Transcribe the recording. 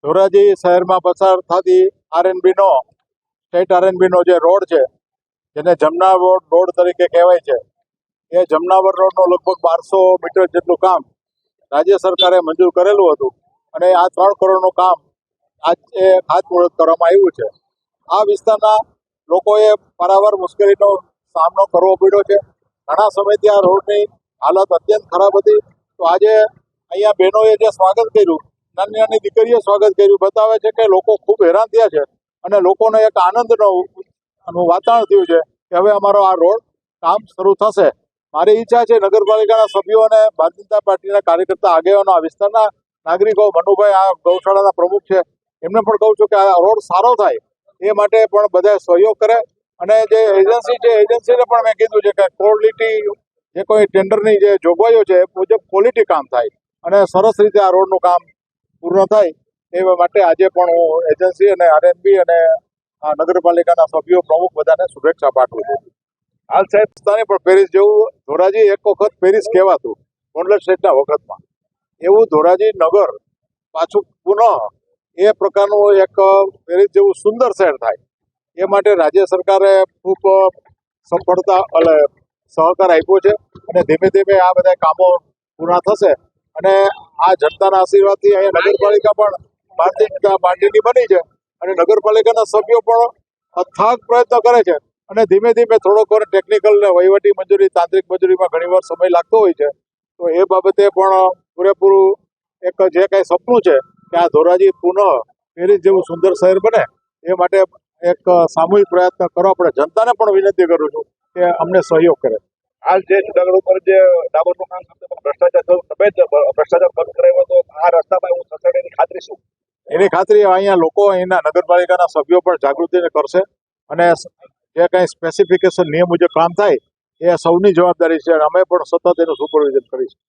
ધોરાજી શહેરમાં પસાર થતી આરએનબીનો સ્ટેટ આરએનબીનો જે રોડ છે, જેને જમનાવર રોડ તરીકે કહેવાય છે, એ જમનાવર રોડનો લગભગ 1200 મીટર જેટલું કામ રાજ્ય સરકારે મંજૂર કરેલું હતું અને આ 3 કરોડનું કામ આજે ખાતમુહૂર્ત કરવામાં આવ્યું છે. આ વિસ્તારના લોકોએ પારાવાર મુશ્કેલીનો સામનો કરવો પડ્યો છે. ઘણા સમયથી આ રોડની હાલત અત્યંત ખરાબ હતી. તો આજે અહીંયા બહેનોએ જે સ્વાગત કર્યું, નાની નાની દીકરીએ સ્વાગત કર્યું, બતાવે છે કે લોકો ખૂબ હેરાન થયા છે અને લોકોને એક આનંદનું વાતાવરણ થયું છે કે હવે અમારો આ રોડ કામ શરૂ થશે. મારી ઈચ્છા છે નગરપાલિકાના સભ્યો અને ભારતીય જનતા પાર્ટીના કાર્યકર્તા આગેવાનો, આ વિસ્તારના નાગરિકો, મનુભાઈ આ ગૌશાળાના પ્રમુખ છે, એમને પણ કહું છું કે આ રોડ સારો થાય એ માટે પણ બધા સહયોગ કરે. અને જે એજન્સી છે, એજન્સીને પણ મેં કીધું છે કે ક્વોલિટી જે કોઈ ટેન્ડરની જે જોગવાઈઓ છે એ મુજબ ક્વોલિટી કામ થાય અને સરસ રીતે આ રોડનું કામ પૂર્ણ થાય એ માટે આજે પણ હું એજન્સી અને આરએનબી અને નગરપાલિકાના સભ્યો, પ્રમુખ બધાને શુભેચ્છા પાઠવું છું. હાલ સાહેબ સ્થાને પણ પેરિસ જેવું ધોરાજી એક વખત પેરિસ કહેવાતું ગોંડલ સ્ટેટના વખતમાં, એવું ધોરાજી નગર પાછું પુનઃ એ પ્રકારનું એક પેરિસ જેવું સુંદર શહેર થાય એ માટે રાજ્ય સરકારે ખૂબ સફળતા સહકાર આપ્યો છે અને ધીમે ધીમે આ બધા કામો પૂરા થશે. અને આ જનતાના આશીર્વાદથી અહીંયા નગરપાલિકા પણ ભારતીય જનતા પાર્ટીની બની છે અને નગરપાલિકાના સભ્યો પણ અથાગ પ્રયત્ન કરે છે અને ધીમે ધીમે થોડોક ટેકનિકલ ને વહીવટી મંજૂરી, તાંત્રિક મંજૂરીમાં ઘણીવાર સમય લાગતો હોય છે. તો એ બાબતે પણ પૂરેપૂરું એક જે કાંઈ સપનું છે કે આ ધોરાજી પુનઃ પેરિસ જેવું સુંદર શહેર બને એ માટે એક સામૂહિક પ્રયત્ન કરો. આપણે જનતાને પણ વિનંતી કરું છું કે અમને સહયોગ કરે. હાલ જે જુનાગઢ ઉપર જે ડામરનું કામ કરતો પણ ભ્રષ્ટાચાર તમે જ ભ્રષ્ટાચાર બંધ કરાવ્યો તો આ રસ્તામાં એવું થશે એની ખાતરી શું? એની ખાતરી અહીંયા લોકો, અહીંના નગરપાલિકાના સભ્યો પણ જાગૃતિને કરશે અને જે કાંઈ સ્પેસિફિકેશન નિયમ મુજબ કામ થાય એ સૌની જવાબદારી છે અને અમે પણ સતત એનું સુપરવિઝન કરીશું.